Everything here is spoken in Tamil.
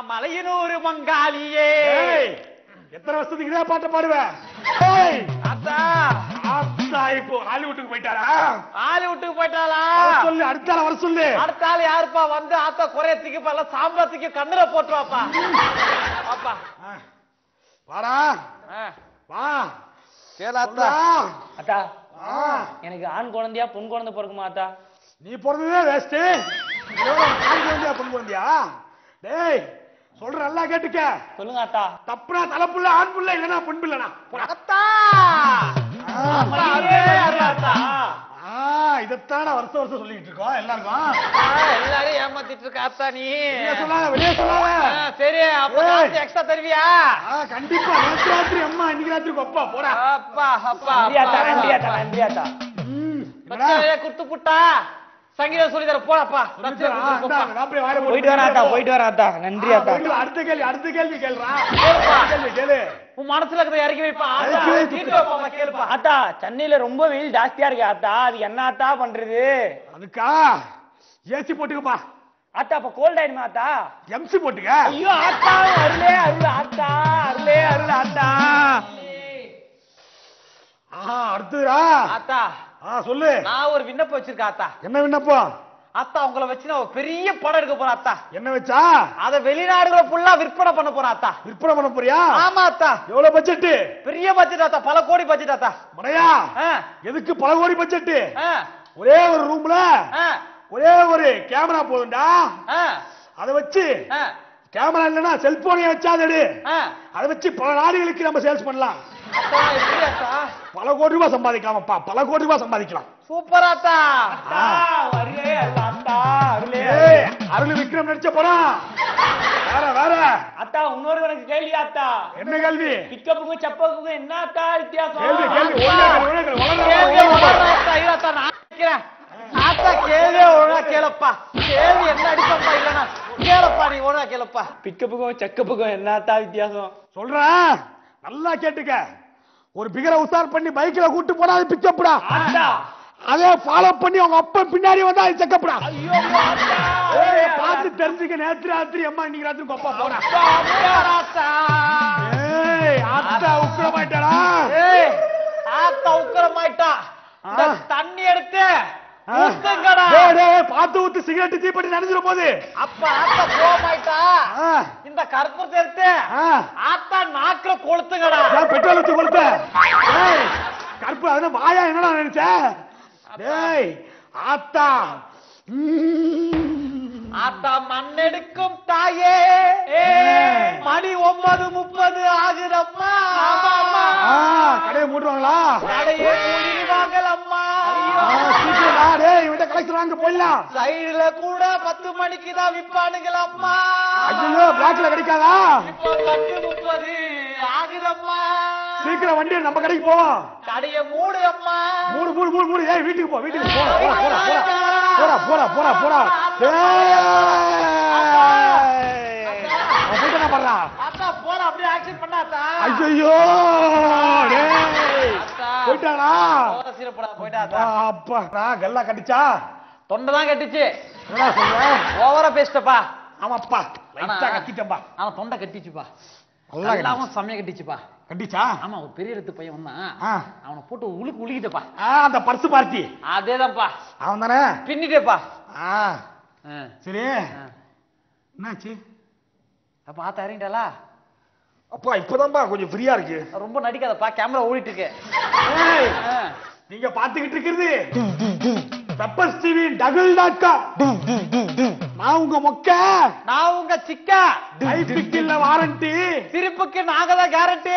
மலையனூர் மங்காளியே. எத்தனை வருஷத்துக்கு இதே பாட்டை பாடுவேன்? அத்தா இப்போ ஹாலிவுட்டுக்கு போயிட்டாரா? ஹாலிவுட்டுக்கு போயிட்டாளா? சொல்லு, அடுத்த வர சொல்லு. அடுத்த ஆள் யாருப்பா? வந்து ஆத்தா குறையத்துக்கு பல சாம்பத்துக்கு கண்ணுல போட்டுவாப்பா. அப்பா வாடா வா. கேளாத்தா. அத்தா எனக்கு ஆண் குழந்தையா பொன் குழந்தை பிறக்குமா அத்தா? நீ பிறந்ததே வேஸ்ட். ஆண் குழந்தையா பொன் குழந்தையா? டேய் சொல்ற நல்லா கேட்டுக்க. சொல்லுங்க அத்தா. தப்புனா தலைப்புள்ள ஆண் புள்ள இல்லனா பெண் பிள்ளனா? அத்தா இதத்தான வருஷம் வருஷம் சொல்லிட்டு இருக்கோம் எல்லாருக்கும். எல்லாரும் ஏமாத்திட்டு இருக்க அத்தா நீ. சொல்லாத, வெளியே சொல்லாத. சரி அப்ப எக்ஸ்ட்ரா தருவியா? கண்டிப்பா. நேற்று ராத்திரி அம்மா, இன்னைக்கு ராத்திரி அப்பா போடா. அப்பா அப்பா நன்றி அத்தா. குத்து புட்டா சங்கீதம் சொல்லி தர போடப்பா. போயிட்டு வரேன் அத்தா. நன்றி அத்தா. அடுத்த கேள்வி கேளுடா. கேளு. உன் மனசுல இருக்கிறத இறக்கி வைப்பா. கேளுப்பா. அத்தா சென்னையில ரொம்ப வெயில் ஜாஸ்தியா இருக்கு அத்தா. அது என்ன அத்தா பண்றது? அதுக்கா ஏசி போட்டுக்கப்பா. அத்தா அப்ப கோல்ட் ஆயிடுமா அத்தா? எம்சி போட்டுக்க. ஐயோ அத்தா அருளே அருள் அத்தா. அருளே அருள் அத்தா. அடுத்ததுடா அத்தா சொல்லு. நான் ஒரு விண்ணப்பம் வச்சிருக்கேன் அத்தா. என்ன விண்ணப்பம்? அத்தா உங்களை வச்சு நான் ஒரு பெரிய படம் எடுக்க போறேன் அத்தா. என்ன வச்சா? அத வெளிநாடுல ஃபுல்லா விற்பனை பண்ண போறேன் அத்தா. விற்பனை பண்ண போறியா? ஆமா அத்தா. எவ்வளவு பட்ஜெட்? பெரிய பட்ஜெட் அத்தா. பல கோடி பட்ஜெட் அத்தா. மடையா எதுக்கு பல கோடி பட்ஜெட்? ஒரே ஒரு ரூம்ல ஒரே ஒரு கேமரா போதும்டா. அத வச்சு கேமரா இல்லனா செல்போனை வச்சாதடு. அத வச்சு பல நாடுகளுக்கு நம்ம சேல்ஸ் பண்ணலாம். பல கோடி ரூபாய் சம்பாதிக்கலாம்ப்பா. பல கோடி ரூபாய் சம்பாதிக்கலாம். சூப்பர் அத்தா. அருள் விக்ரம் நடிச்ச படம் வேற. அத்தா இன்னொரு எனக்கு கேள்வி அத்தா. என்ன கேள்வி? பிக்கப்புக்கும் செப்பப்புக்கும் என்ன அத்தா வித்தியாசம்? கேள்வி கேள்வி ஒழுங்கா கேளப்பா. கேள்வி என்ன அடிப்பா இல்லனா கேளப்பா. நீ ஒழுங்கா கேளப்பா. பிக்கப்புக்கும் செக்கப்புக்கும் என்ன அத்தா வித்தியாசம்? சொல்றேன் நல்லா கேட்டுக்க. ஒரு பிகரை உசார் பண்ணி பைக்ல கூட்டு போனா அது பிக்கப்டா. அதே ஃபாலோ பண்ணி அவங்க அப்பா பின்னாடி வந்தா அது செக்கப்டா. பார்த்து தெரிஞ்சுக்க. நேற்று ராத்திரி அம்மா, இன்னைக்கு ராத்திரி அப்பா போனா. ஆத்தா உக்கிரமாயிட்டாடா. ஆத்தா உக்கிரமாயிட்டா. தண்ணி எடுத்து பார்த்து ஊத்து. சிகரெட் தீப்பெட்டி நனைஞ்சிரும் போது அப்ப ஆத்தா கோமாயிட்டா. இந்த கற்பூரத்தை எடுத்து ஆத்தா நாக்குல கொளுத்துங்கடா. பெட்ரோல் ஊத்தி கொளுத்த. கற்பூர அதனால வாயா என்னடா நினைச்ச? டேய் ஆத்தா ஆத்தா மண்ணெடுக்கும் தாயே. மணி 9:30 ஆகுதம்மா. கடையை மூடுவாங்களா? கடையை மூடிடுவாங்களம்மா. கலெக்ஷன் வாங்க போயிடலாம். சைடுல கூட 10 மணிக்கு தான் விற்பானுங்களம்மா. ஐயோ பிளாக்ல கிடைக்காதா? 10:30 ஆகுதம்மா. சீக்கிரம் வண்டி நம்ம கடைக்கு போவோம். கடையை மூடு அம்மா. மூடு. ஏய் வீட்டுக்கு போ. போடா. அத்தா போற அப்படியே ஆக்சன் பண்ணாதா? ஐயோ போயிட்டானா? போயிட்டாதா? அப்பா கல்லா கட்டிச்சா? தொண்டை தான் கட்டிச்சு. என்ன சொல்ற? ஓவரா பேசிட்டப்பா. ஆமாப்பா லைட்டா கட்டிட்டப்பா. ஆனா தொண்டை கட்டிச்சுப்பா. நல்லா செம்மையா கட்டிச்சுப்பா. கட்டிச்சா? ஆமா ஒரு பெரிய இடத்து பையன் வந்தான். அவனை போட்டு உழுக்கிட்டப்பா. அந்த பர்ஸ் பார்ட்டி அதேதான்ப்பா. அவன் தானே பின்னிட்டேப்பா. சரி என்னாச்சு? அப்ப ஆத்தா இறங்கிட்டாளா? அப்பா இப்பதான்பா கொஞ்சம் ஃப்ரீயா இருக்கு. ரொம்ப நடிக்காதப்பா. கேமரா ஓடிட்டு இருக்கு. நீங்க பாத்துக்கிட்டு இருக்கிறது பெப்பர் டிவி டகுல்.com. நான் உங்க மொக்க. நான் உங்க சிக்கா. டைப்பிக்கு இல்ல வாரண்டி. சிரிப்புக்கு நாங்க தான் கேரண்டி.